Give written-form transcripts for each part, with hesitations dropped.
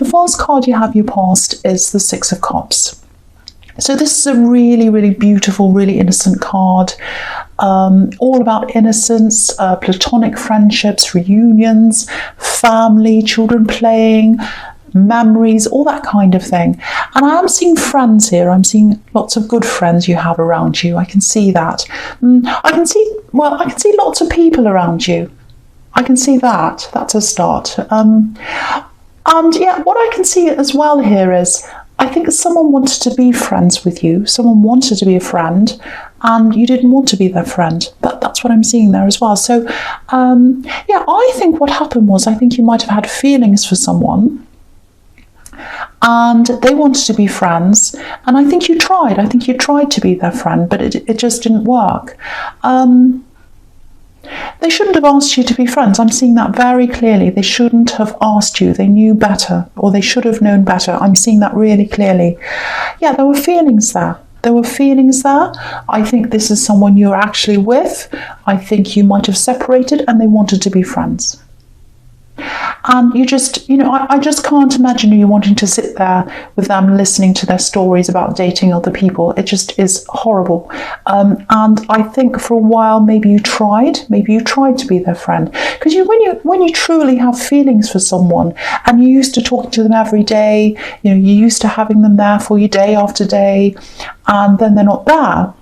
the first card you have your past is the Six of Cups. So this is a really, really beautiful, really innocent card. All about innocence, platonic friendships, reunions, family, children playing, memories, all that kind of thing. And I am seeing friends here. I'm seeing lots of good friends you have around you. I can see that. I can see lots of people around you. I can see that. That's a start. And yeah, what I can see as well here is I think someone wanted to be friends with you. Someone wanted to be a friend and you didn't want to be their friend. That's what I'm seeing there as well. So, yeah, I think what happened was I think you might have had feelings for someone and they wanted to be friends. And I think you tried. I think you tried to be their friend, but it just didn't work. They shouldn't have asked you to be friends. I'm seeing that very clearly. They shouldn't have asked you. They knew better, or they should have known better. I'm seeing that really clearly. Yeah, there were feelings there. There were feelings there. I think this is someone you're actually with. I think you might have separated and they wanted to be friends. And you just, I just can't imagine you wanting to sit there with them listening to their stories about dating other people. It just is horrible. And I think for a while maybe you tried to be their friend. Because when you truly have feelings for someone and you used to talking to them every day, you're used to having them there for you day after day, and then they're not there,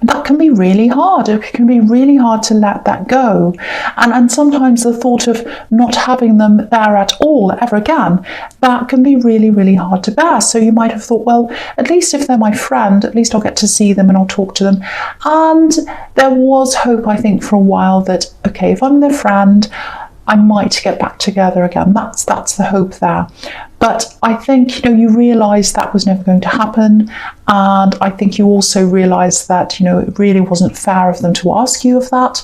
that can be really hard. It can be really hard to let that go. And sometimes the thought of not having them there at all ever again, that can be really, really hard to bear. So you might have thought, well, at least if they're my friend, at least I'll get to see them and I'll talk to them. And there was hope, I think, for a while that, okay, if I'm their friend, I might get back together again. That's the hope there. But I think, you realised that was never going to happen. And I think you also realised that, it really wasn't fair of them to ask you of that.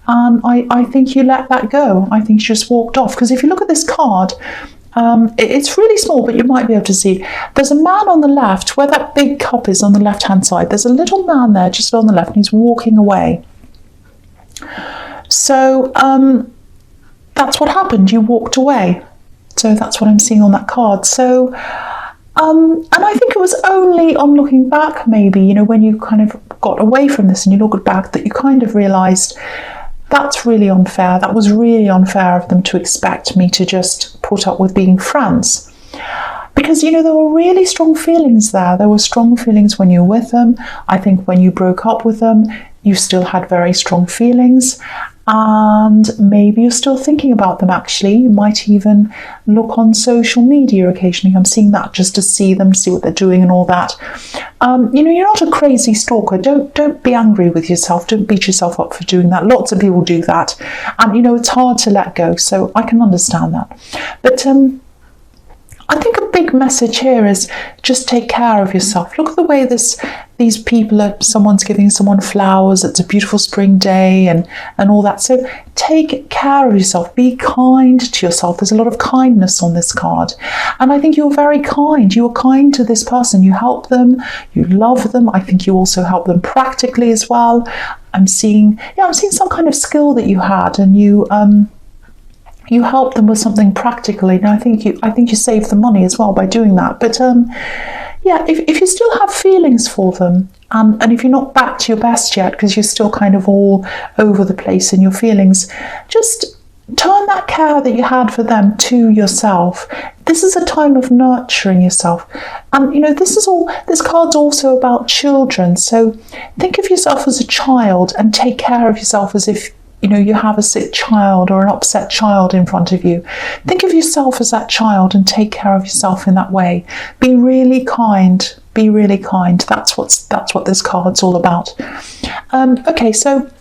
And I think you let that go. I think you just walked off. Because if you look at this card, it's really small, but you might be able to see. There's a man on the left, where that big cup is on the left-hand side. There's a little man there just on the left, and he's walking away. So, that's what happened. You walked away. So that's what I'm seeing on that card. So, and I think it was only on looking back, maybe, when you kind of got away from this and you looked back, that you kind of realised that's really unfair. That was really unfair of them to expect me to just put up with being friends. Because, there were really strong feelings there. There were strong feelings when you were with them. I think when you broke up with them, you still had very strong feelings. And maybe you're still thinking about them, actually. You might even look on social media occasionally. I'm seeing that just to see them, see what they're doing and all that. You're not a crazy stalker. Don't be angry with yourself. Don't beat yourself up for doing that. Lots of people do that. And, it's hard to let go. So I can understand that. But I think a big message here is just take care of yourself. Look at the way these people someone's giving someone flowers. It's a beautiful spring day and all that. So take care of yourself. Be kind to yourself. There's a lot of kindness on this card. And I think you're very kind. You were kind to this person. You help them. You love them. I think you also help them practically as well. I'm seeing some kind of skill that you had, and you help them with something practically. Now, I think you save the money as well by doing that. But yeah, if you still have feelings for them, and if you're not back to your best yet, because you're still kind of all over the place in your feelings, just turn that care that you had for them to yourself. This is a time of nurturing yourself. And, this card's also about children. So think of yourself as a child and take care of yourself as if you have a sick child or an upset child in front of you. Think of yourself as that child and take care of yourself in that way. Be really kind. Be really kind. That's what this card's all about. Okay, so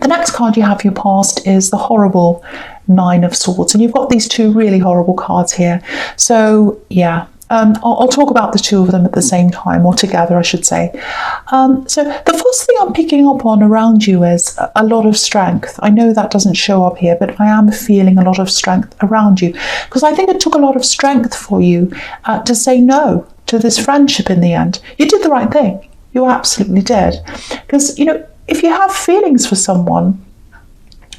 the next card you have for your past is the horrible Nine of Swords. And you've got these two really horrible cards here. So, yeah. I'll talk about the two of them at the same time, or together, I should say. So the first thing I'm picking up on around you is a lot of strength. I know that doesn't show up here, but I am feeling a lot of strength around you, because I think it took a lot of strength for you to say no to this friendship in the end. You did the right thing. You absolutely did. Because, if you have feelings for someone,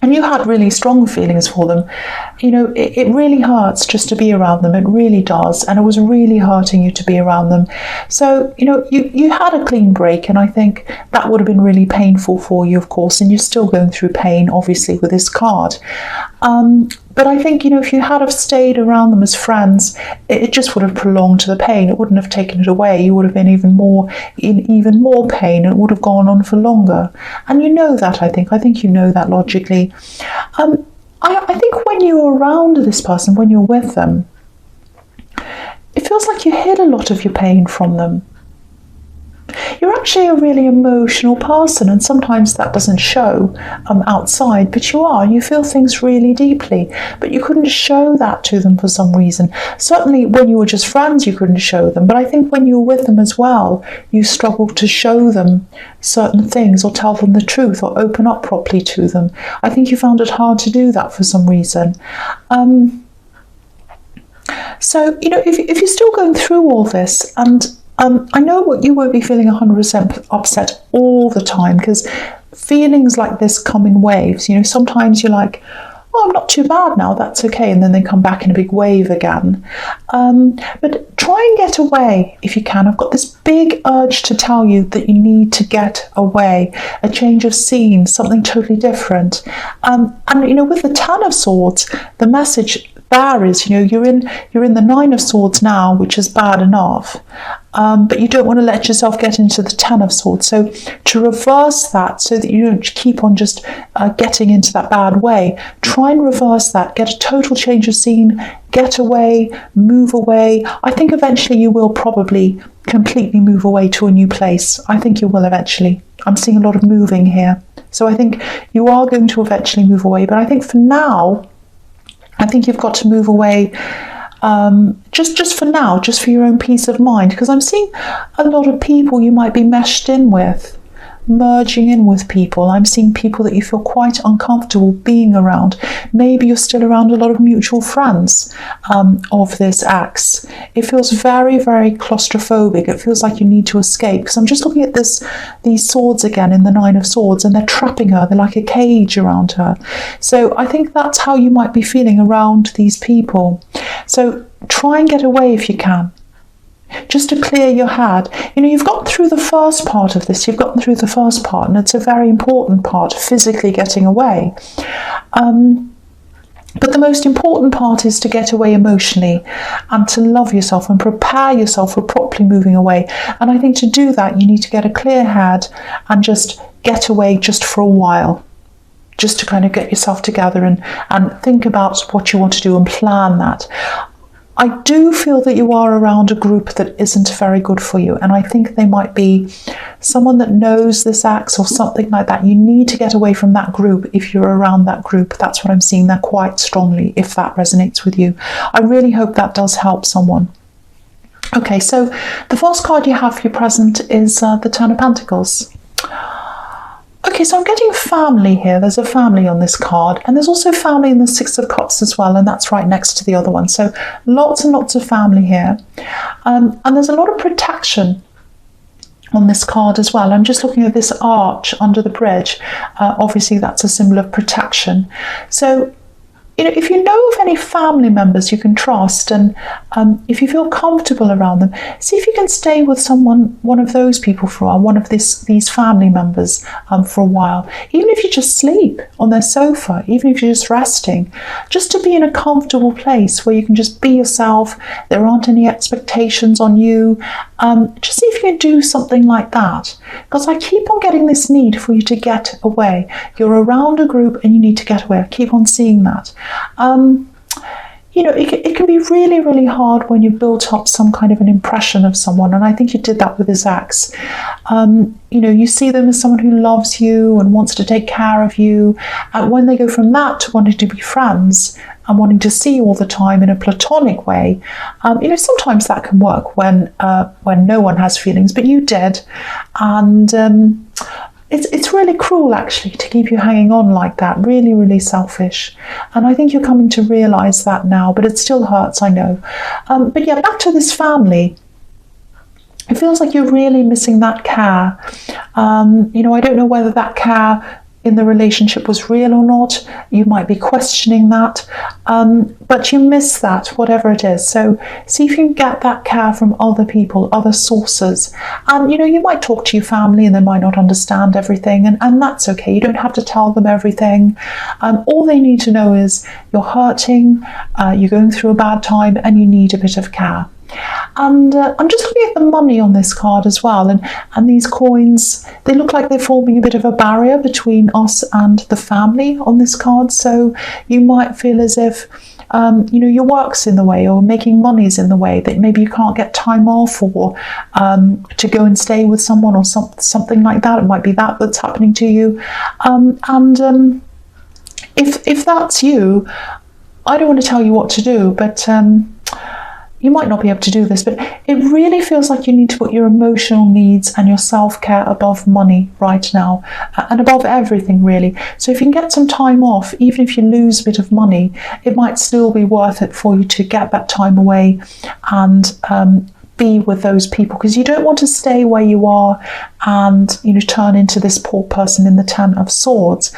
and you had really strong feelings for them, it really hurts just to be around them. It really does. And it was really hurting you to be around them. So, you had a clean break, and I think that would have been really painful for you, of course, and you're still going through pain, obviously, with this card. But I think, if you had have stayed around them as friends, it just would have prolonged the pain. It wouldn't have taken it away. You would have been in even more pain. It would have gone on for longer. And you know that, I think you know that logically. I think when you're around this person, when you're with them, it feels like you hid a lot of your pain from them. You're actually a really emotional person, and sometimes that doesn't show outside, but you are. You feel things really deeply, but you couldn't show that to them for some reason. Certainly when you were just friends, you couldn't show them, but I think when you were with them as well, you struggled to show them certain things or tell them the truth or open up properly to them. I think you found it hard to do that for some reason. So, if you're still going through all this, and I know you won't be feeling 100% upset all the time, because feelings like this come in waves. Sometimes you're like, oh, I'm not too bad now, that's okay, and then they come back in a big wave again. But try and get away if you can. I've got this big urge to tell you that you need to get away, a change of scene, something totally different. And with the Ten of Swords, the message there is, you're in the Nine of Swords now, which is bad enough. But you don't want to let yourself get into the Ten of Swords. So to reverse that, so that you don't keep on just getting into that bad way, try and reverse that, get a total change of scene, get away, move away. I think eventually you will probably completely move away to a new place. I think you will eventually. I'm seeing a lot of moving here. So I think you are going to eventually move away. But I think for now, I think you've got to move away just for now, just for your own peace of mind, because I'm seeing a lot of people you might be meshed in with, merging in with people. I'm seeing people that you feel quite uncomfortable being around. Maybe you're still around a lot of mutual friends of this ex. It feels very, very claustrophobic. It feels like you need to escape, because I'm just looking at these swords again in the Nine of Swords, and they're trapping her. They're like a cage around her. So I think that's how you might be feeling around these people. So try and get away if you can, just to clear your head. You've gotten through the first part of this. You've gotten through the first part, and it's a very important part, physically getting away. But the most important part is to get away emotionally and to love yourself and prepare yourself for properly moving away. And I think to do that, you need to get a clear head and just get away just for a while, just to kind of get yourself together and think about what you want to do and plan that. I do feel that you are around a group that isn't very good for you, and I think they might be someone that knows this ex or something like that. You need to get away from that group if you're around that group. That's what I'm seeing there quite strongly, if that resonates with you. I really hope that does help someone. Okay, so the first card you have for your present is the Ten of Pentacles. Okay, so I'm getting family here. There's a family on this card, and there's also family in the Six of Cups as well, and that's right next to the other one. So lots and lots of family here. And there's a lot of protection on this card as well. I'm just looking at this arch under the bridge. Obviously, that's a symbol of protection. So, if you know of any family members you can trust, and if you feel comfortable around them, see if you can stay with one of those people for a while, one of these family members for a while. Even if you just sleep on their sofa, even if you're just resting, just to be in a comfortable place where you can just be yourself. There aren't any expectations on you. Just see if you can do something like that, because I keep on getting this need for you to get away. You're around a group and you need to get away. I keep on seeing that. It can be really, really hard when you've built up some kind of an impression of someone, and I think you did that with his ex. You see them as someone who loves you and wants to take care of you, and when they go from that to wanting to be friends and wanting to see you all the time in a platonic way, sometimes that can work when no one has feelings, but you did, and it's really cruel, actually, to keep you hanging on like that. Really, really selfish. And I think you're coming to realise that now, but it still hurts, I know. But yeah, back to this family. It feels like you're really missing that care. I don't know whether that care in the relationship was real or not. You might be questioning that, but you miss that, whatever it is. So see if you can get that care from other people, other sources. And you might talk to your family and they might not understand everything, and that's okay. You don't have to tell them everything. All they need to know is you're hurting, you're going through a bad time, and you need a bit of care. And I'm just looking at the money on this card as well, and these coins, they look like they're forming a bit of a barrier between us and the family on this card. So you might feel as if your work's in the way, or making money's in the way, that maybe you can't get time off, or to go and stay with someone, or something like that. It might be that's happening to you. If that's you, I don't want to tell you what to do, but you might not be able to do this, but it really feels like you need to put your emotional needs and your self-care above money right now, and above everything, really. So if you can get some time off, even if you lose a bit of money, it might still be worth it for you to get that time away and be with those people, because you don't want to stay where you are and turn into this poor person in the Ten of Swords.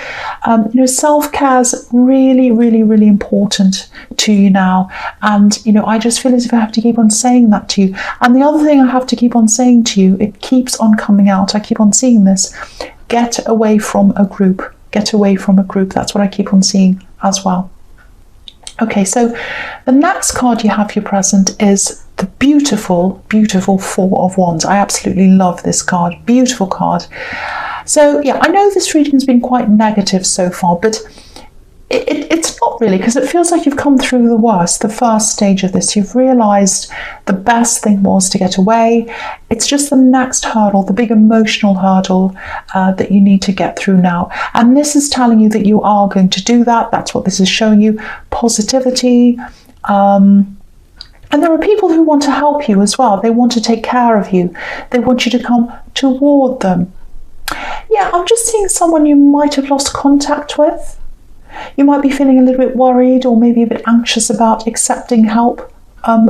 Self-care is really, really, really important to you now, and I just feel as if I have to keep on saying that to you. And the other thing I have to keep on saying to you, it keeps on coming out, I keep on seeing this: get away from a group. Get away from a group. That's what I keep on seeing as well. Okay, so the next card you have for your present is the beautiful, beautiful Four of Wands. I absolutely love this card. Beautiful card. So yeah, I know this reading has been quite negative so far, but it's not really, because it feels like you've come through the worst, the first stage of this. You've realised the best thing was to get away. It's just the next hurdle, the big emotional hurdle that you need to get through now. And this is telling you that you are going to do that. That's what this is showing you. Positivity. And there are people who want to help you as well. They want to take care of you. They want you to come toward them. Yeah, I'm just seeing someone you might have lost contact with. You might be feeling a little bit worried, or maybe a bit anxious about accepting help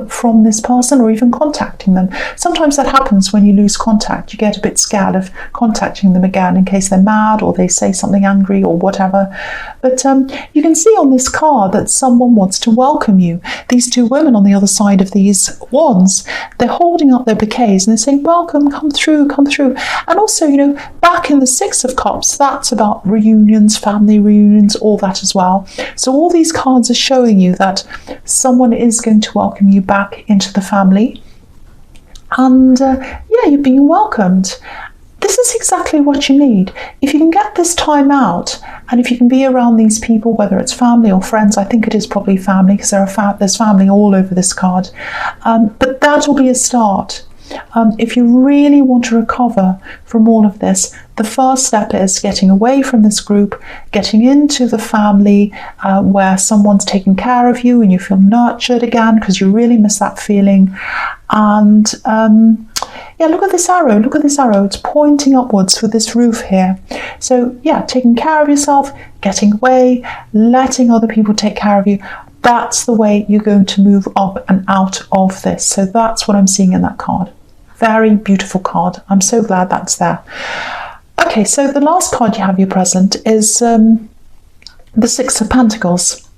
from this person, or even contacting them. Sometimes that happens when you lose contact. You get a bit scared of contacting them again in case they're mad, or they say something angry, or whatever. But you can see on this card that someone wants to welcome you. These two women on the other side of these wands, they're holding up their bouquets and they're saying, welcome, come through, come through. And also, back in the Six of Cups, that's about reunions, family reunions, all that as well. So all these cards are showing you that someone is going to welcome you back into the family, and you're being welcomed. This is exactly what you need. If you can get this time out, and if you can be around these people, whether it's family or friends, I think it is probably family, because there's family all over this card, but that will be a start. If you really want to recover from all of this, the first step is getting away from this group, getting into the family where someone's taking care of you and you feel nurtured again, because you really miss that feeling. And look at this arrow. Look at this arrow. It's pointing upwards with this roof here. So yeah, taking care of yourself, getting away, letting other people take care of you. That's the way you're going to move up and out of this. So that's what I'm seeing in that card. Very beautiful card. I'm so glad that's there. Okay, so the last card you have your present is the Six of Pentacles.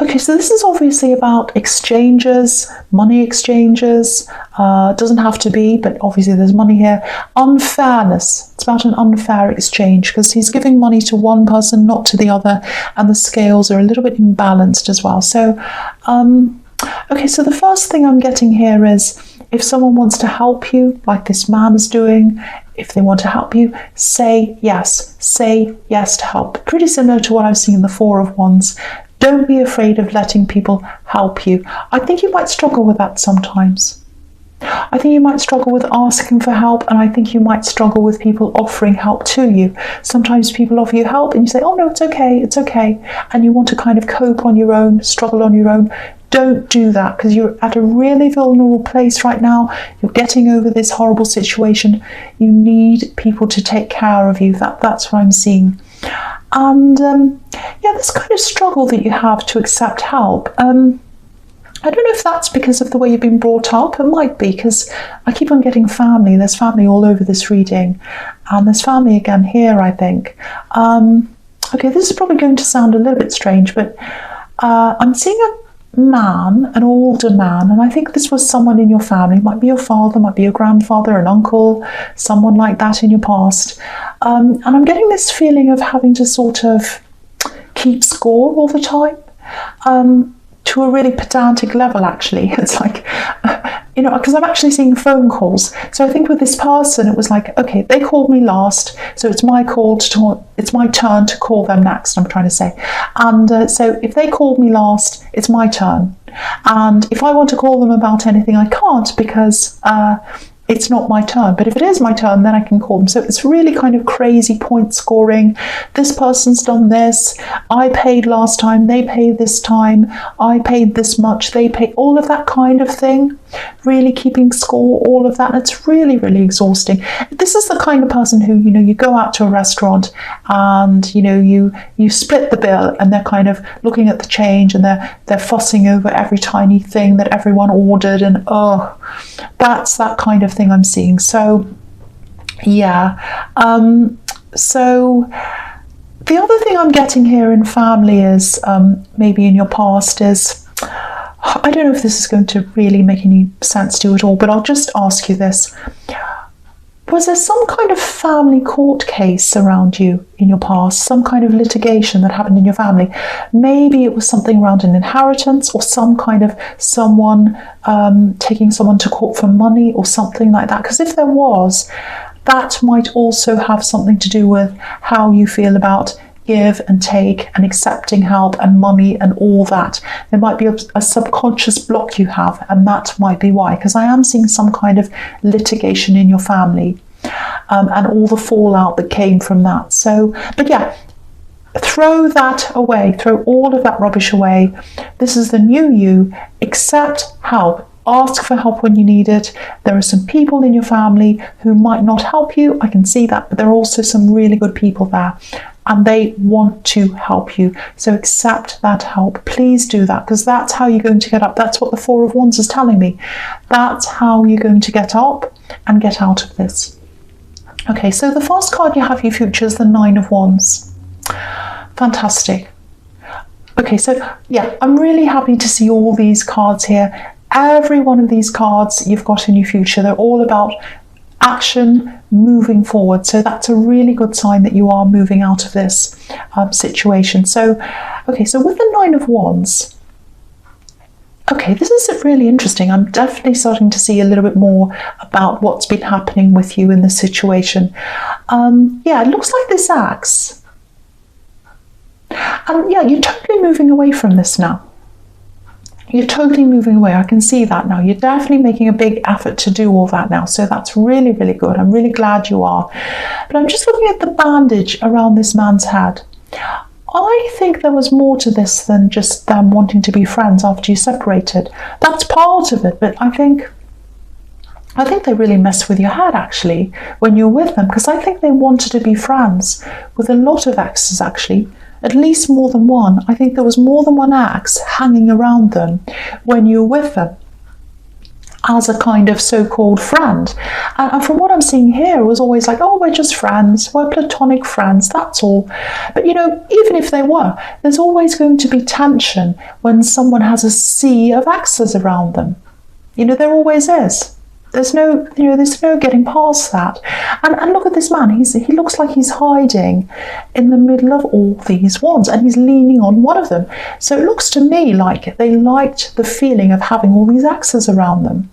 Okay, so this is obviously about exchanges, money exchanges. Doesn't have to be, but obviously there's money here. Unfairness. It's about an unfair exchange, because he's giving money to one person, not to the other, and the scales are a little bit imbalanced as well. So, okay, so the first thing I'm getting here is, if someone wants to help you, like this man is doing, if they want to help you, say yes. Say yes to help. Pretty similar to what I've seen in the Four of Wands. Don't be afraid of letting people help you. I think you might struggle with that sometimes. I think you might struggle with asking for help, and I think you might struggle with people offering help to you. Sometimes people offer you help and you say, oh no, it's okay, and you want to kind of cope on your own, struggle on your own. Don't do that, because you're at a really vulnerable place right now. You're getting over this horrible situation. You need people to take care of you. That's what I'm seeing. And this kind of struggle that you have to accept help. I don't know if that's because of the way you've been brought up. It might be, because I keep on getting family. There's family all over this reading. And there's family again here, I think. Okay, this is probably going to sound a little bit strange, but I'm seeing a man, an older man, and I think this was someone in your family. It might be your father, might be your grandfather, an uncle, someone like that in your past. And I'm getting this feeling of having to sort of keep score all the time. To a really pedantic level, actually. It's like, you know, because I'm actually seeing phone calls. So I think with this person, it was like, okay, they called me last, so it's my turn to call them next, I'm trying to say. And so if they called me last, it's my turn. And if I want to call them about anything, I can't, because it's not my turn. But if it is my turn, then I can call them. So it's really kind of crazy point scoring. This person's done this. I paid last time. They paid this time. I paid this much. They paid, all of that kind of thing. Really keeping score, all of that. It's really, really exhausting. This is the kind of person who, you know, you go out to a restaurant and, you know, you split the bill, and they're kind of looking at the change, and they're fussing over every tiny thing that everyone ordered, and that's that kind of thing I'm seeing. So yeah, so the other thing I'm getting here in family is maybe in your past is, I don't know if this is going to really make any sense to you at all, but I'll just ask you this. Was there some kind of family court case around you in your past, some kind of litigation that happened in your family? Maybe it was something around an inheritance, or some kind of someone taking someone to court for money or something like that. Because if there was, that might also have something to do with how you feel about give and take and accepting help and money and all that. There might be a subconscious block you have, and that might be why, because I am seeing some kind of litigation in your family and all the fallout that came from that. So, but yeah, throw that away, throw all of that rubbish away. This is the new you. Accept help. Ask for help when you need it. There are some people in your family who might not help you. I can see that, but there are also some really good people there, and they want to help you. So accept that help. Please do that, because that's how you're going to get up. That's what the Four of Wands is telling me. That's how you're going to get up and get out of this. Okay, so the first card you have for your future is the Nine of Wands. Fantastic. Okay, so yeah, I'm really happy to see all these cards here. Every one of these cards you've got in your future, they're all about action, moving forward. So that's a really good sign that you are moving out of this situation. So, okay, so with the Nine of Wands, okay, this is really interesting. I'm definitely starting to see a little bit more about what's been happening with you in this situation. Yeah, it looks like this axe. And yeah, you're totally moving away from this now. You're totally moving away. I can see that now. You're definitely making a big effort to do all that now. So that's really, really good. I'm really glad you are. But I'm just looking at the bandage around this man's head. I think there was more to this than just them wanting to be friends after you separated. That's part of it, but I think they really messed with your head, actually, when you're with them, because I think they wanted to be friends with a lot of exes, actually. At least more than one. I think there was more than one ex hanging around them when you were with them as a kind of so-called friend. And from what I'm seeing here, it was always like, oh, we're just friends, we're platonic friends, that's all. But you know, even if they were, there's always going to be tension when someone has a sea of exes around them. You know, there always is. There's no getting past that. And look at this man. He looks like he's hiding in the middle of all these wands, and he's leaning on one of them. So it looks to me like they liked the feeling of having all these axes around them.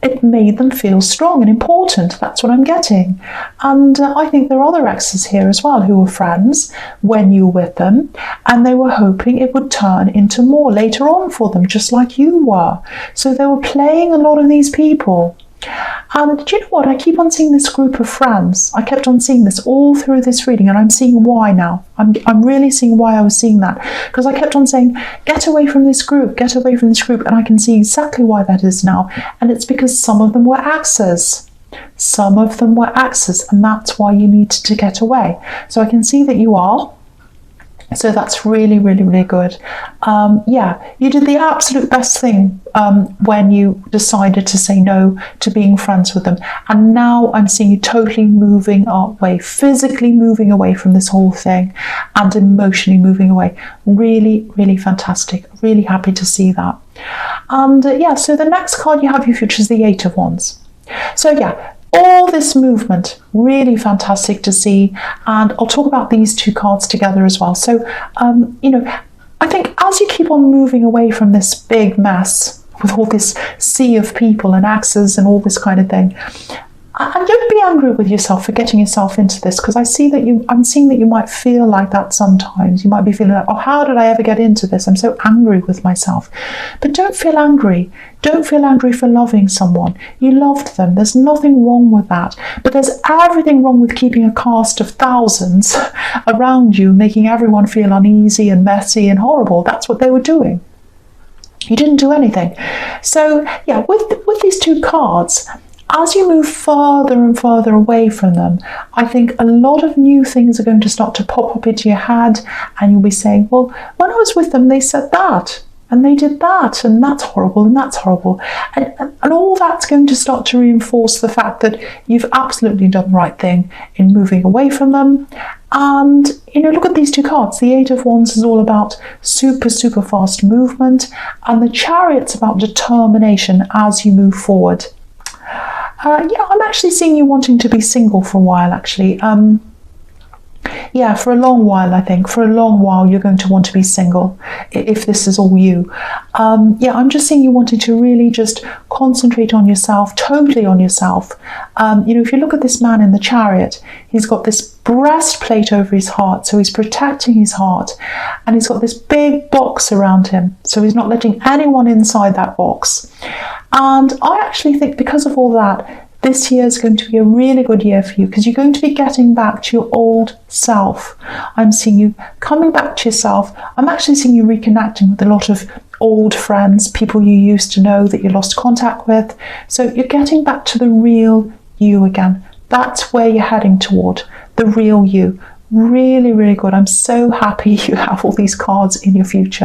It made them feel strong and important. That's what I'm getting. And I think there are other exes here as well who were friends when you were with them, and they were hoping it would turn into more later on for them, just like you were. So they were playing a lot of these people. And do you know what? I keep on seeing this group of friends. I kept on seeing this all through this reading, and I'm seeing why now. I'm really seeing why I was seeing that. Because I kept on saying, get away from this group, get away from this group. And I can see exactly why that is now. And it's because some of them were exes. Some of them were exes, and that's why you needed to get away. So I can see that you are. So that's really, really, really good. Yeah, you did the absolute best thing when you decided to say no to being friends with them. And now I'm seeing you totally moving away, physically moving away from this whole thing and emotionally moving away. Really, really fantastic. Really happy to see that. And yeah, so the next card you have your future is the Eight of Wands. So yeah, all this movement, really fantastic to see. And I'll talk about these two cards together as well. So, you know, I think as you keep on moving away from this big mess with all this sea of people and axes and all this kind of thing, and don't be angry with yourself for getting yourself into this, because I'm seeing that you might feel like that sometimes. You might be feeling like, oh, how did I ever get into this? I'm so angry with myself. But don't feel angry. Don't feel angry for loving someone. You loved them. There's nothing wrong with that. But there's everything wrong with keeping a cast of thousands around you, making everyone feel uneasy and messy and horrible. That's what they were doing. You didn't do anything. So yeah, with these two cards, as you move further and further away from them, I think a lot of new things are going to start to pop up into your head, and you'll be saying, well, when I was with them, they said that, and they did that, and that's horrible, and that's horrible. And all that's going to start to reinforce the fact that you've absolutely done the right thing in moving away from them. And, you know, look at these two cards. The Eight of Wands is all about super, super fast movement, and the Chariot's about determination as you move forward. Yeah, I'm actually seeing you wanting to be single for a while, actually. Yeah, for a long while, I think. For a long while, you're going to want to be single, if this is all you. Yeah, I'm just seeing you wanting to really just concentrate on yourself, totally on yourself. You know, if you look at this man in the Chariot, he's got this breastplate over his heart, so he's protecting his heart, and he's got this big box around him, so he's not letting anyone inside that box. And I actually think because of all that, this year is going to be a really good year for you, because you're going to be getting back to your old self. I'm seeing you coming back to yourself. I'm actually seeing you reconnecting with a lot of old friends, people you used to know that you lost contact with. So you're getting back to the real you again. That's where you're heading toward, the real you. Really, really good. I'm so happy you have all these cards in your future.